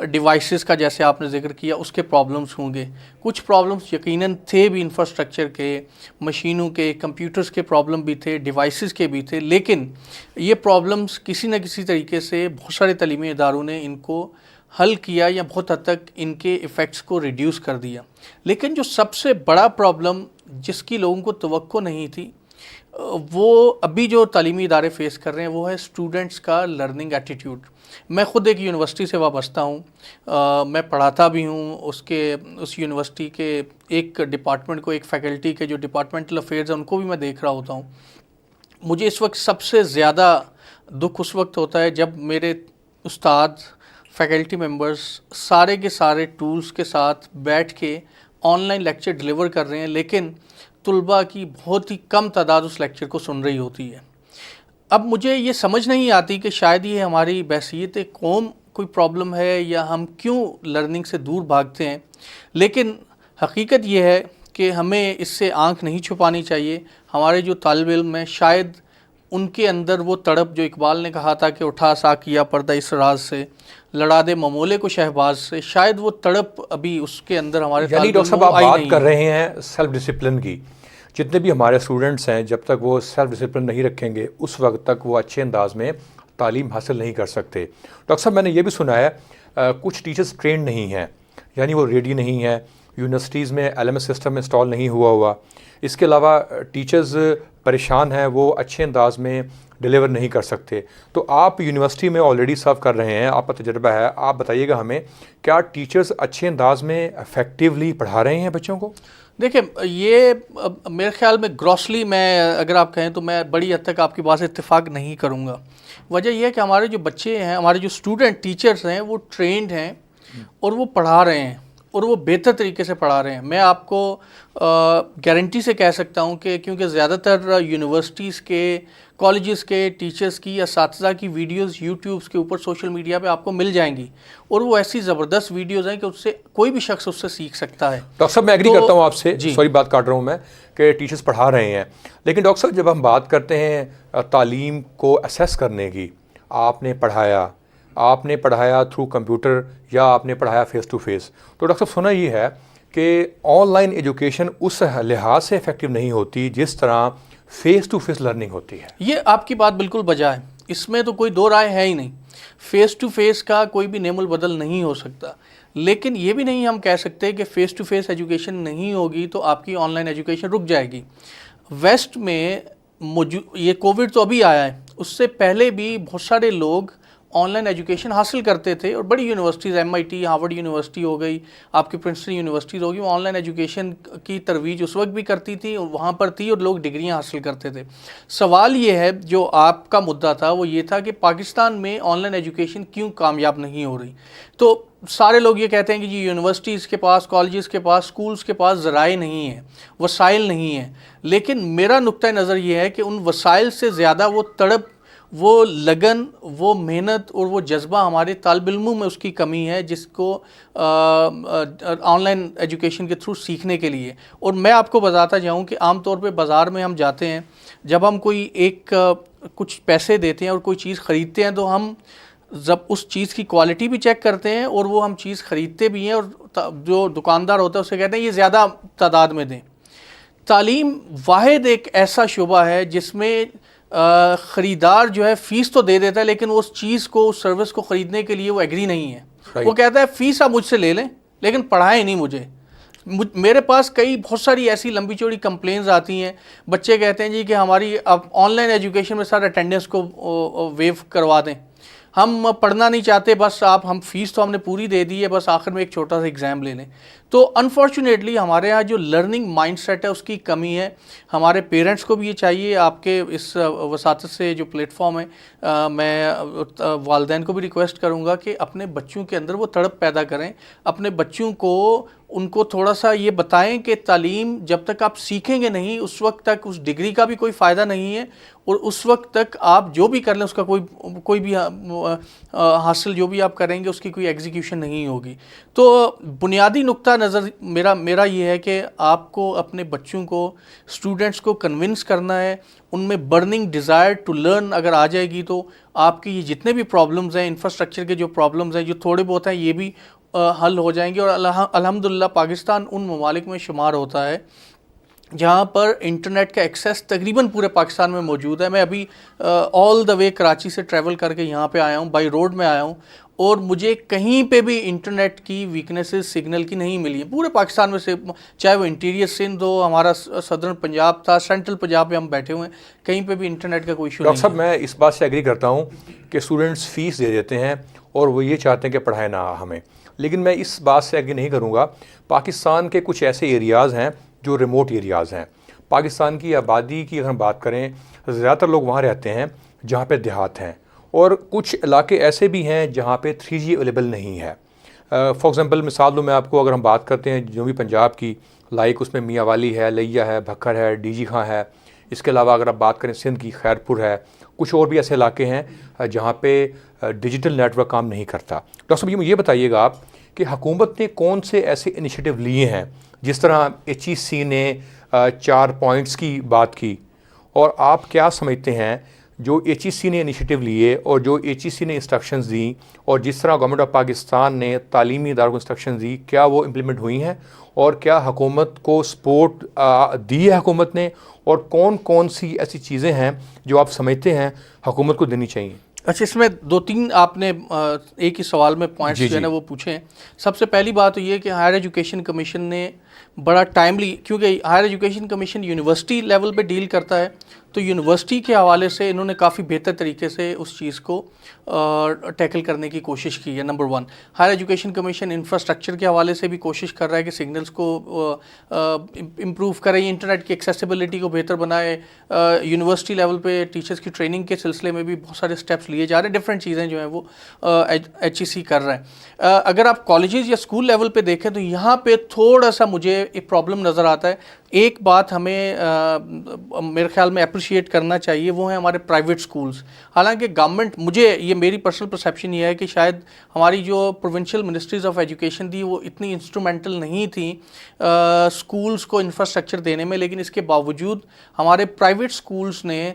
Devices کا جیسے آپ نے ذکر کیا اس کے پرابلمس ہوں گے. کچھ پرابلمس یقیناً تھے بھی انفراسٹرکچر کے, مشینوں کے, کمپیوٹرز کے پرابلم بھی تھے, ڈیوائسز کے بھی تھے, لیکن یہ پرابلمس کسی نہ کسی طریقے سے بہت سارے تعلیمی اداروں نے ان کو حل کیا یا بہت حد تک ان کے ایفیکٹس کو ریڈیوس کر دیا. لیکن جو سب سے بڑا پرابلم جس کی لوگوں کو توقع نہیں تھی وہ ابھی جو تعلیمی ادارے فیس کر رہے ہیں وہ ہے اسٹوڈنٹس کا لرننگ ایٹیٹیوڈ. میں خود ایک یونیورسٹی سے وابستہ ہوں, میں پڑھاتا بھی ہوں. اس یونیورسٹی کے ایک ڈپارٹمنٹ کو, ایک فیکلٹی کے جو ڈپارٹمنٹل افیئرز ہیں ان کو بھی میں دیکھ رہا ہوتا ہوں. مجھے اس وقت سب سے زیادہ دکھ اس وقت ہوتا ہے جب میرے استاد, فیکلٹی ممبرز سارے کے سارے ٹولز کے ساتھ بیٹھ کے آن لائن لیکچر ڈلیور کر رہے ہیں, لیکن طلباء کی بہت ہی کم تعداد اس لیکچر کو سن رہی ہوتی ہے. اب مجھے یہ سمجھ نہیں آتی کہ شاید یہ ہماری بحیثیت قوم کوئی پرابلم ہے یا ہم کیوں لرننگ سے دور بھاگتے ہیں, لیکن حقیقت یہ ہے کہ ہمیں اس سے آنکھ نہیں چھپانی چاہیے. ہمارے جو طالب علم ہیں شاید ان کے اندر وہ تڑپ جو اقبال نے کہا تھا کہ اٹھا ساکیا پردہ اس راز سے, لڑا دے ممولے کو شہباز سے, شاید وہ تڑپ ابھی اس کے اندر ہمارے یعنی ڈاکٹر صاحب آپ بات کر رہے ہیں سیلف ڈسپلن کی. جتنے بھی ہمارے اسٹوڈنٹس ہیں جب تک وہ سیلف ڈسپلن نہیں رکھیں گے اس وقت تک وہ اچھے انداز میں تعلیم حاصل نہیں کر سکتے. ڈاکٹر صاحب میں نے یہ بھی سنا ہے کچھ ٹیچرز ٹرینڈ نہیں ہیں, یعنی وہ ریڈی نہیں ہیں, یونیورسٹیز میں LMS سسٹم انسٹال نہیں ہوا. اس کے علاوہ ٹیچرز پریشان ہیں, وہ اچھے انداز میں ڈیلیور نہیں کر سکتے. تو آپ یونیورسٹی میں آلریڈی سرو کر رہے ہیں, آپ کا تجربہ ہے, آپ بتائیے گا ہمیں کیا ٹیچرز اچھے انداز میں افیکٹولی پڑھا رہے ہیں بچوں کو؟ دیکھیں یہ میرے خیال میں گراسلی میں اگر آپ کہیں تو میں بڑی حد تک آپ کی بات سے اتفاق نہیں کروں گا. وجہ یہ ہے کہ ہمارے جو بچے ہیں, ہمارے جو اسٹوڈنٹ ٹیچرز ہیں وہ ٹرینڈ ہیں اور وہ پڑھا رہے ہیں اور وہ بہتر طریقے سے پڑھا رہے ہیں. میں آپ کو گارنٹی سے کہہ سکتا ہوں کہ کیونکہ زیادہ تر یونیورسٹیز کے, کالجز کے ٹیچرز کی, اساتذہ کی ویڈیوز یوٹیوبس کے اوپر سوشل میڈیا پہ آپ کو مل جائیں گی اور وہ ایسی زبردست ویڈیوز ہیں کہ اس سے کوئی بھی شخص اس سے سیکھ سکتا ہے. ڈاکٹر صاحب میں ایگری کرتا ہوں آپ سے, سوری بات کاٹ رہا ہوں میں, کہ ٹیچرز پڑھا رہے ہیں, لیکن ڈاکٹر صاحب جب ہم بات کرتے ہیں تعلیم کو اسیس کرنے کی, آپ نے پڑھایا تھرو کمپیوٹر یا آپ نے پڑھایا فیس ٹو فیس, تو ڈاکٹر صاحب سنا یہ ہے کہ آن لائن ایجوکیشن اس لحاظ سے افیکٹو نہیں ہوتی جس طرح فیس ٹو فیس لرننگ ہوتی ہے. یہ آپ کی بات بالکل بجا ہے, اس میں تو کوئی دو رائے ہے ہی نہیں. فیس ٹو فیس کا کوئی بھی نعم البدل نہیں ہو سکتا, لیکن یہ بھی نہیں ہم کہہ سکتے کہ فیس ٹو فیس ایجوکیشن نہیں ہوگی تو آپ کی آن لائن ایجوکیشن رک جائے گی. ویسٹ میں یہ کووڈ تو ابھی آیا ہے, اس سے پہلے بھی بہت سارے لوگ آن لائن ایجوکیشن حاصل کرتے تھے, اور بڑی یونیورسٹیز MIT, ہارورڈ یونیورسٹی ہو گئی, آپ کی پرنسٹن یونیورسٹیز ہوگی, وہ آن لائن ایجوکیشن کی ترویج اس وقت بھی کرتی تھی اور وہاں پر تھی اور لوگ ڈگریاں حاصل کرتے تھے. سوال یہ ہے جو آپ کا مدعا تھا وہ یہ تھا کہ پاکستان میں آن لائن ایجوکیشن کیوں کامیاب نہیں ہو رہی. تو سارے لوگ یہ کہتے ہیں کہ جی یونیورسٹیز کے پاس, کالجز کے پاس, سکولز کے پاس ذرائع نہیں ہیں, وسائل نہیں ہیں. لیکن میرا نقطہ نظر یہ ہے کہ ان وسائل سے زیادہ وہ تڑپ, وہ لگن, وہ محنت اور وہ جذبہ ہمارے طالب علموں میں اس کی کمی ہے جس کو آن لائن ایجوکیشن کے تھرو سیکھنے کے لیے. اور میں آپ کو بتاتا جاؤں کہ عام طور پہ بازار میں ہم جاتے ہیں, جب ہم کوئی کچھ پیسے دیتے ہیں اور کوئی چیز خریدتے ہیں تو ہم جب اس چیز کی کوالٹی بھی چیک کرتے ہیں اور وہ ہم چیز خریدتے بھی ہیں, اور جو دکاندار ہوتا ہے اسے کہتے ہیں یہ زیادہ تعداد میں دیں. تعلیم واحد ایک ایسا شعبہ ہے جس میں خریدار جو ہے فیس تو دے دیتا ہے لیکن وہ اس چیز کو, اس سروس کو خریدنے کے لیے وہ ایگری نہیں ہے. وہ کہتا ہے فیس آپ مجھ سے لے لیں لیکن پڑھائیں نہیں مجھے. میرے پاس بہت ساری ایسی لمبی چوڑی کمپلینز آتی ہیں, بچے کہتے ہیں جی کہ ہماری اب آن لائن ایجوکیشن میں سر اٹینڈنس کو ویو کروا دیں, ہم پڑھنا نہیں چاہتے, بس ہم فیس تو ہم نے پوری دے دی ہے, بس آخر میں ایک چھوٹا سا ایگزام لے لیں. تو انفارچونیٹلی ہمارے ہاں جو لرننگ مائنڈ سیٹ ہے اس کی کمی ہے. ہمارے پیرنٹس کو بھی یہ چاہیے, آپ کے اس وساطت سے جو پلیٹ فارم ہے, میں والدین کو بھی ریکویسٹ کروں گا کہ اپنے بچوں کے اندر وہ تڑپ پیدا کریں, اپنے بچوں کو ان کو تھوڑا سا یہ بتائیں کہ تعلیم جب تک آپ سیکھیں گے نہیں اس وقت تک اس ڈگری کا بھی کوئی فائدہ نہیں ہے, اور اس وقت تک آپ جو بھی کر لیں اس کا کوئی بھی حاصل جو بھی آپ کریں گے اس کی کوئی ایگزیکیوشن نہیں ہوگی. تو بنیادی نقطہ نظر میرا یہ ہے کہ آپ کو اپنے بچوں کو اسٹوڈنٹس کو کنونس کرنا ہے. ان میں برننگ ڈیزائر ٹو لرن اگر آ جائے گی تو آپ کے یہ جتنے بھی پرابلمز ہیں, انفراسٹرکچر کے جو پرابلمز ہیں جو تھوڑے بہت ہیں, یہ بھی حل ہو جائیں گے. اور الحمدللہ پاکستان ان ممالک میں شمار ہوتا ہے جہاں پر انٹرنیٹ کا ایکسیس تقریباً پورے پاکستان میں موجود ہے. میں ابھی آل دا وے کراچی سے ٹریول کر کے یہاں پہ آیا ہوں, بائی روڈ میں آیا ہوں, اور مجھے کہیں پہ بھی انٹرنیٹ کی ویکنیسز سگنل کی نہیں ملی ہیں پورے پاکستان میں سے, چاہے وہ انٹیریئر سندھ ہو, ہمارا صدرن پنجاب تھا, سینٹرل پنجاب میں ہم بیٹھے ہوئے ہیں, کہیں پہ بھی انٹرنیٹ کا کوئی ایشو نہیں ہے. ڈاکٹر صاحب میں اس بات سے ایگری کرتا ہوں کہ اسٹوڈنٹس فیس دے دیتے ہیں اور وہ یہ چاہتے ہیں کہ پڑھائیں نہ ہمیں, لیکن میں اس بات سے ایگری نہیں کروں گا. پاکستان کے کچھ ایسے ایریاز ہیں جو ریموٹ ایریاز ہیں. پاکستان کی آبادی کی اگر ہم بات کریں, زیادہ تر لوگ وہاں رہتے ہیں جہاں پہ دیہات ہیں, اور کچھ علاقے ایسے بھی ہیں جہاں پہ 3G اویلیبل نہیں ہے. فار ایگزامپل مثال دوں میں آپ کو, اگر ہم بات کرتے ہیں جنوبی پنجاب کی, لائک اس میں میاں والی ہے, لیا ہے, بھکر ہے, ڈی جی خاں ہے. اس کے علاوہ اگر آپ بات کریں سندھ کی خیرپور ہے, کچھ اور بھی ایسے علاقے ہیں جہاں پہ ڈیجیٹل نیٹ ورک کام نہیں کرتا. ڈاکٹر صاحب یہ بتائیے گا آپ کہ حکومت نے کون سے ایسے انیشیٹو لیے ہیں, جس طرح HEC نے 4 پوائنٹس کی بات کی, اور آپ کیا سمجھتے ہیں جو HEC نے انیشیٹو لیے اور جو HEC نے انسٹرکشنز دیں, اور جس طرح گورنمنٹ آف پاکستان نے تعلیمی اداروں کو انسٹرکشنز دی, کیا وہ امپلیمنٹ ہوئی ہیں, اور کیا حکومت کو سپورٹ دی ہے حکومت نے, اور کون کون سی ایسی چیزیں ہیں جو آپ سمجھتے ہیں حکومت کو دینی چاہیے؟ اچھا, اس میں 2-3 آپ نے ایک ہی سوال میں پوائنٹس جو ہے نا وہ پوچھے ہیں. سب سے پہلی بات تو یہ کہ ہائر ایجوکیشن کمیشن نے بڑا ٹائملی, کیونکہ higher education commission university level پہ ڈیل کرتا ہے, تو یونیورسٹی کے حوالے سے انہوں نے کافی بہتر طریقے سے اس چیز کو ٹیکل کرنے کی کوشش کی ہے. Number 1, higher education commission infrastructure کے حوالے سے بھی کوشش کر رہا ہے کہ سگنلز کو امپروو کرے, انٹرنیٹ کی ایکسیسیبلٹی کو بہتر بنائے. یونیورسٹی لیول پہ ٹیچرز کی ٹریننگ کے سلسلے میں بھی بہت سارے اسٹیپس لیے جا رہے ہیں, ڈفرینٹ چیزیں جو ہیں وہ HEC کر رہے ہیں. اگر آپ کالجز یا اسکول لیول پہ دیکھیں تو یہاں پہ تھوڑا سا مجھے ایک پرابلم نظر آتا ہے. ایک بات ہمیں میرے خیال میں اپریشیٹ کرنا چاہیے, وہ ہیں ہمارے پرائیویٹ سکولز. حالانکہ گورنمنٹ, مجھے یہ میری پرسنل پرسیپشن یہ ہے کہ شاید ہماری جو پروونشل منسٹریز آف ایجوکیشن تھی وہ اتنی انسٹرومنٹل نہیں تھیں سکولز کو انفراسٹرکچر دینے میں, لیکن اس کے باوجود ہمارے پرائیویٹ سکولز نے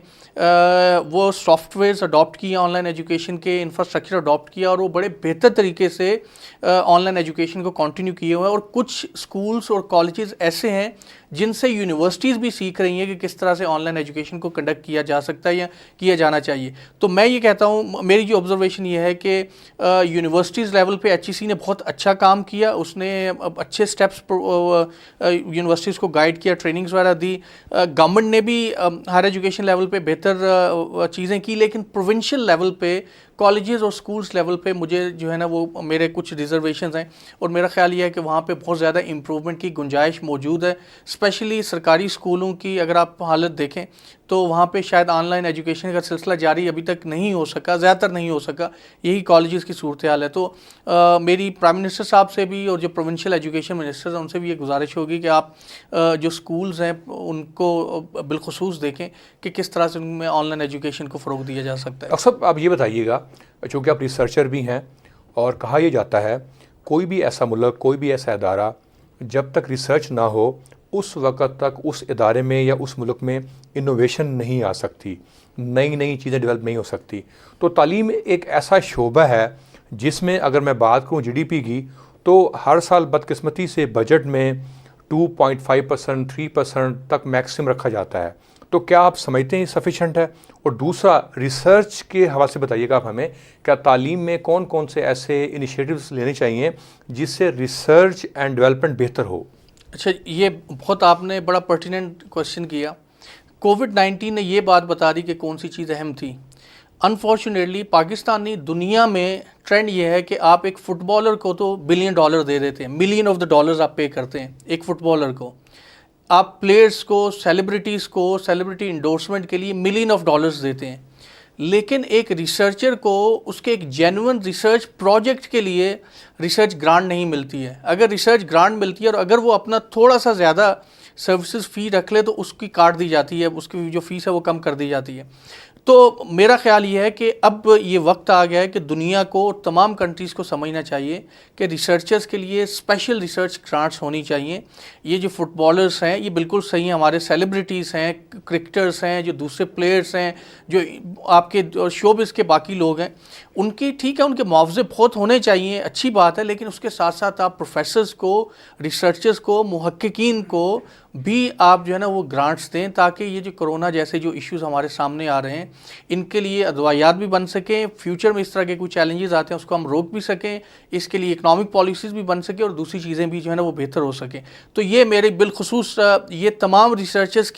وہ سافٹ ویئرز اڈاپٹ کیے, آن لائن ایجوکیشن کے انفراسٹرکچر اڈاپٹ کیا, اور وہ بڑے بہتر طریقے سے آن لائن ایجوکیشن کو کنٹینیو کیے ہوئے ہیں. اور کچھ سکولز اور کالجز ایسے ہیں جن سے یونیورسٹیز بھی سیکھ رہی ہیں کہ کس طرح سے آن لائن ایجوکیشن کو کنڈکٹ کیا جا سکتا ہے یا کیا جانا چاہیے. تو میں یہ کہتا ہوں, میری جو آبزرویشن یہ ہے کہ یونیورسٹیز لیول پہ HEC نے بہت اچھا کام کیا, اس نے اچھے سٹیپس یونیورسٹیز کو گائیڈ کیا, ٹریننگز وغیرہ دی. گورنمنٹ نے بھی ہائر ایجوکیشن لیول پہ بہتر چیزیں کی, لیکن پروونشل لیول پہ کالجز اور سکولز لیول پہ مجھے جو ہے نا وہ میرے کچھ ریزرویشنز ہیں, اور میرا خیال یہ ہے کہ وہاں پہ بہت زیادہ امپرومنٹ کی گنجائش موجود ہے. اسپیشلی سرکاری اسکولوں کی اگر آپ حالت دیکھیں تو وہاں پہ شاید آن لائن ایجوکیشن کا سلسلہ جاری ابھی تک نہیں ہو سکا, زیادہ تر نہیں ہو سکا. یہی کالجز کی صورتحال ہے. تو میری پرائم منسٹر صاحب سے بھی اور جو پروونشل ایجوکیشن منسٹرز ہیں ان سے بھی یہ گزارش ہوگی کہ آپ جو اسکولز ہیں ان کو بالخصوص دیکھیں کہ کس طرح سے ان میں آن لائن ایجوکیشن کو فروغ دیا جا سکتا ہے. ڈاکٹر صاحب آپ یہ بتائیے گا, چونکہ آپ ریسرچر بھی ہیں, اور کہا یہ جاتا ہے کوئی بھی ایسا ملک, کوئی بھی ایسا ادارہ جب تک ریسرچ نہ ہو اس وقت تک اس ادارے میں یا اس ملک میں انوویشن نہیں آ سکتی, نئی چیزیں ڈیولپ نہیں ہو سکتی. تو تعلیم ایک ایسا شعبہ ہے جس میں اگر میں بات کروں GDP کی تو ہر سال بدقسمتی سے بجٹ میں 2.5%, 3% تک میکسم رکھا جاتا ہے. تو کیا آپ سمجھتے ہیں سفیشینٹ ہے؟ اور دوسرا ریسرچ کے حوالے سے بتائیے گا آپ ہمیں, کیا تعلیم میں کون کون سے ایسے انیشیٹوز لینے چاہیے جس سے ریسرچ اینڈ ڈیولپمنٹ بہتر ہو؟ اچھا, یہ بہت آپ نے بڑا پرٹیننٹ کوشچن کیا. کووڈ-19 نے یہ بات بتا دی کہ کون سی چیز اہم تھی. انفارچونیٹلی پاکستانی دنیا میں ٹرینڈ یہ ہے کہ آپ ایک فٹ بالر کو تو $1 بلین دے دیتے ہیں, ملین آف دا ڈالرز آپ پے کرتے ہیں ایک فٹ بالر کو. آپ پلیئرز کو, سیلیبریٹیز کو, سیلیبریٹی انڈورسمنٹ کے لیے $1 ملین دیتے ہیں. لیکن ایک ریسرچر کو اس کے ایک جینوئن ریسرچ پروجیکٹ کے لیے ریسرچ گرانٹ نہیں ملتی ہے. اگر ریسرچ گرانٹ ملتی ہے اور اگر وہ اپنا تھوڑا سا زیادہ سروسز فی رکھ لے تو اس کی کاٹ دی جاتی ہے, اس کی جو فیس ہے وہ کم کر دی جاتی ہے. تو میرا خیال یہ ہے کہ اب یہ وقت آ گیا ہے کہ دنیا کو، تمام کنٹریز کو سمجھنا چاہیے کہ ریسرچرز کے لیے اسپیشل ریسرچ گرانٹس ہونی چاہیے. یہ جو فٹ بالرس ہیں یہ بالکل صحیح ہیں، ہمارے سیلیبریٹیز ہیں، کرکٹرز ہیں، جو دوسرے پلیئرس ہیں، جو آپ کے شوبز کے باقی لوگ ہیں، ان کی ٹھیک ہے، ان کے معاوضے بہت ہونے چاہیے، اچھی بات ہے، لیکن اس کے ساتھ ساتھ آپ پروفیسرز کو، ریسرچرز کو، محققین کو بھی آپ جو ہے نا وہ گرانٹس دیں، تاکہ یہ جو کرونا جیسے جو ایشوز ہمارے سامنے آ رہے ہیں ان کے لیے ادویات بھی بن سکیں، فیوچر میں اس طرح کے کوئی چیلنجز آتے ہیں اس کو ہم روک بھی سکیں، اس کے لیے اکنامک پالیسیز بھی بن سکیں اور دوسری چیزیں بھی جو ہے نا وہ بہتر ہو سکیں. تو یہ میرے بالخصوص یہ تمام ریسرچرز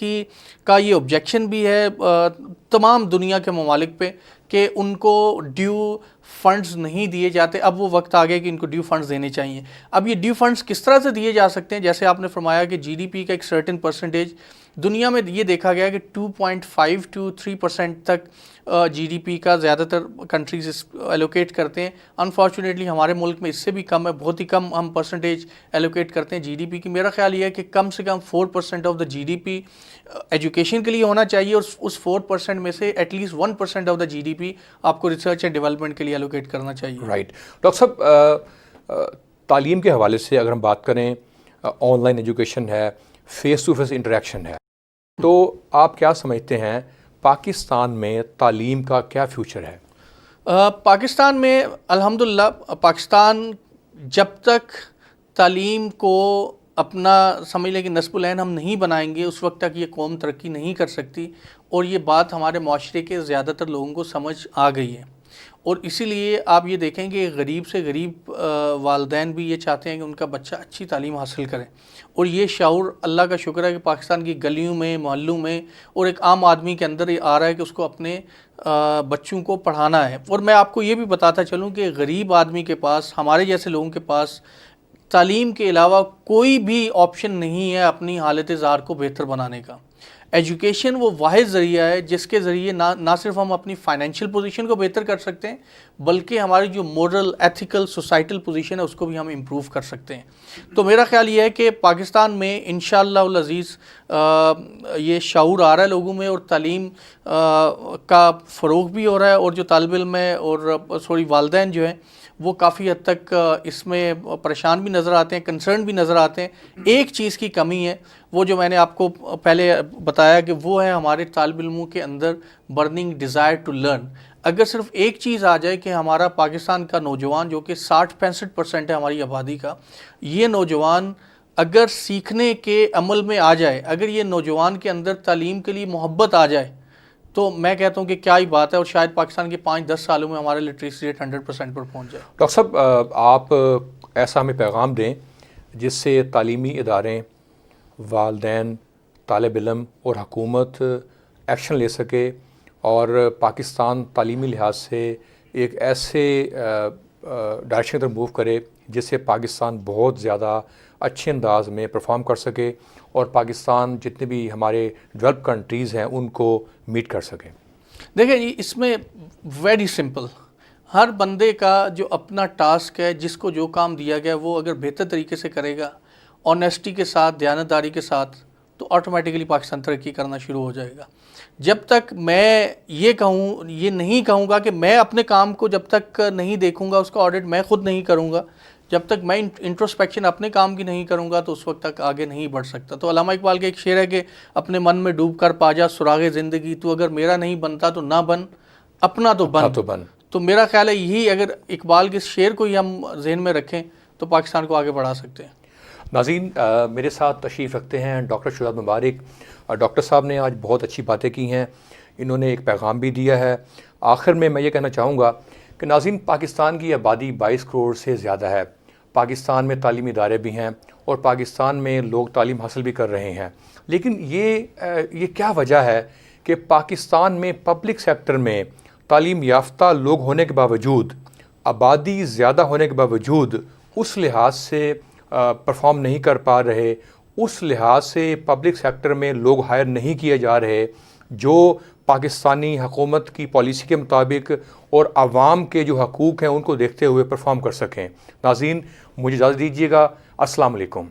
کا یہ آبجیکشن بھی ہے تمام دنیا کے ممالک پہ کہ ان کو ڈیو فنڈز نہیں دیے جاتے. اب وہ وقت آ گیا کہ ان کو ڈیو فنڈز دینے چاہیے. اب یہ ڈیو فنڈز کس طرح سے دیے جا سکتے ہیں؟ جیسے آپ نے فرمایا کہ جی ڈی پی کا ایک سرٹن پرسنٹیج، دنیا میں یہ دیکھا گیا کہ 2.5 to 3% تک جی ڈی پی کا زیادہ تر کنٹریز ایلوکیٹ کرتے ہیں. انفارچونیٹلی ہمارے ملک میں اس سے بھی کم ہے، بہت ہی کم ہم پرسنٹیج ایلوکیٹ کرتے ہیں جی ڈی پی کی. میرا خیال یہ ہے کہ کم سے کم 4% of the G D P education کے لیے ہونا چاہیے، اور اس 4% میں سے at least 1% of the G D P آپ کو ریسرچ اینڈ ڈیولپمنٹ کے لیے ایلوکیٹ کرنا چاہیے. رائٹ. ڈاکٹر صاحب، تعلیم کے حوالے سے اگر ہم بات کریں، آن لائن ایجوکیشن ہے، فیس ٹو فیس انٹریکشن ہے، تو آپ کیا سمجھتے ہیں پاکستان میں تعلیم کا کیا فیوچر ہے؟ پاکستان میں الحمدللہ پاکستان جب تک تعلیم کو اپنا سمجھ لیں کہ نصب العین ہم نہیں بنائیں گے، اس وقت تک یہ قوم ترقی نہیں کر سکتی. اور یہ بات ہمارے معاشرے کے زیادہ تر لوگوں کو سمجھ آ گئی ہے. اور اسی لیے آپ یہ دیکھیں کہ غریب سے غریب والدین بھی یہ چاہتے ہیں کہ ان کا بچہ اچھی تعلیم حاصل کرے. اور یہ شعور اللہ کا شکر ہے کہ پاکستان کی گلیوں میں، محلوں میں اور ایک عام آدمی کے اندر یہ آ رہا ہے کہ اس کو اپنے بچوں کو پڑھانا ہے. اور میں آپ کو یہ بھی بتاتا چلوں کہ غریب آدمی کے پاس، ہمارے جیسے لوگوں کے پاس تعلیم کے علاوہ کوئی بھی آپشن نہیں ہے اپنی حالت زار کو بہتر بنانے کا. ایجوکیشن وہ واحد ذریعہ ہے جس کے ذریعے نہ صرف ہم اپنی فائنینشیل پوزیشن کو بہتر کر سکتے ہیں، بلکہ ہماری جو مورل، ایتھیکل، سوسائٹل پوزیشن ہے اس کو بھی ہم امپروو کر سکتے ہیں. تو میرا خیال یہ ہے کہ پاکستان میں انشاءاللہ العزیز یہ شعور آ رہا ہے لوگوں میں، اور تعلیم کا فروغ بھی ہو رہا ہے، اور جو طالب علم ہے اور والدین جو ہیں وہ کافی حد تک اس میں پریشان بھی نظر آتے ہیں، کنسرن بھی نظر آتے ہیں. ایک چیز کی کمی ہے، وہ جو میں نے آپ کو پہلے بتایا کہ وہ ہے ہمارے طالب علموں کے اندر برننگ ڈیزائر ٹو لرن. اگر صرف ایک چیز آ جائے کہ ہمارا پاکستان کا نوجوان جو کہ 60-65% ہے ہماری آبادی کا، یہ نوجوان اگر سیکھنے کے عمل میں آ جائے، اگر یہ نوجوان کے اندر تعلیم کے لیے محبت آ جائے، تو میں کہتا ہوں کہ کیا ہی بات ہے، اور شاید پاکستان کے 5-10 سالوں میں ہمارا لٹریسی ریٹ 100% پر پہنچ جائے. ڈاکٹر صاحب، آپ ایسا ہمیں پیغام دیں جس سے تعلیمی ادارے، والدین، طالب علم اور حکومت ایکشن لے سکے اور پاکستان تعلیمی لحاظ سے ایک ایسے ڈائریکشن کی طرف موو کرے جس سے پاکستان بہت زیادہ اچھے انداز میں پرفارم کر سکے اور پاکستان جتنے بھی ہمارے ڈیولپ کنٹریز ہیں ان کو میٹ کر سکے. دیکھیں اس میں ویری سمپل، ہر بندے کا جو اپنا ٹاسک ہے، جس کو جو کام دیا گیا وہ اگر بہتر طریقے سے کرے گا، آنیسٹی کے ساتھ، دیانتداری کے ساتھ، تو آٹومیٹیکلی پاکستان ترقی کرنا شروع ہو جائے گا. جب تک میں یہ نہیں کہوں گا کہ میں اپنے کام کو جب تک نہیں دیکھوں گا، اس کا آڈٹ میں خود نہیں کروں گا، جب تک میں انٹروسپیکشن اپنے کام کی نہیں کروں گا، تو اس وقت تک آگے نہیں بڑھ سکتا. تو علامہ اقبال کا ایک شعر ہے کہ اپنے من میں ڈوب کر پا جا سراغ زندگی، تو اگر میرا نہیں بنتا تو نہ بن، اپنا تو بن. تو میرا خیال ہے یہی، اگر اقبال کے شعر کو ہی ہم ذہن میں رکھیں تو پاکستان کو آگے بڑھا سکتے ہیں. ناظرین، میرے ساتھ تشریف رکھتے ہیں ڈاکٹر شہزاد مبارک. ڈاکٹر صاحب نے آج بہت اچھی باتیں کی ہیں، انہوں نے ایک پیغام بھی دیا ہے. آخر میں یہ کہنا چاہوں گا کہ ناظرین، پاکستان کی آبادی 22 کروڑ سے زیادہ ہے. پاکستان میں تعلیمی ادارے بھی ہیں اور پاکستان میں لوگ تعلیم حاصل بھی کر رہے ہیں، لیکن یہ کیا وجہ ہے کہ پاکستان میں پبلک سیکٹر میں تعلیم یافتہ لوگ ہونے کے باوجود، آبادی زیادہ ہونے کے باوجود اس لحاظ سے پرفارم نہیں کر پا رہے، اس لحاظ سے پبلک سیکٹر میں لوگ ہائر نہیں کیے جا رہے جو پاکستانی حکومت کی پالیسی کے مطابق اور عوام کے جو حقوق ہیں ان کو دیکھتے ہوئے پرفارم کر سکیں. ناظرین، مجھے اجازت دیجیے گا. السلام علیکم.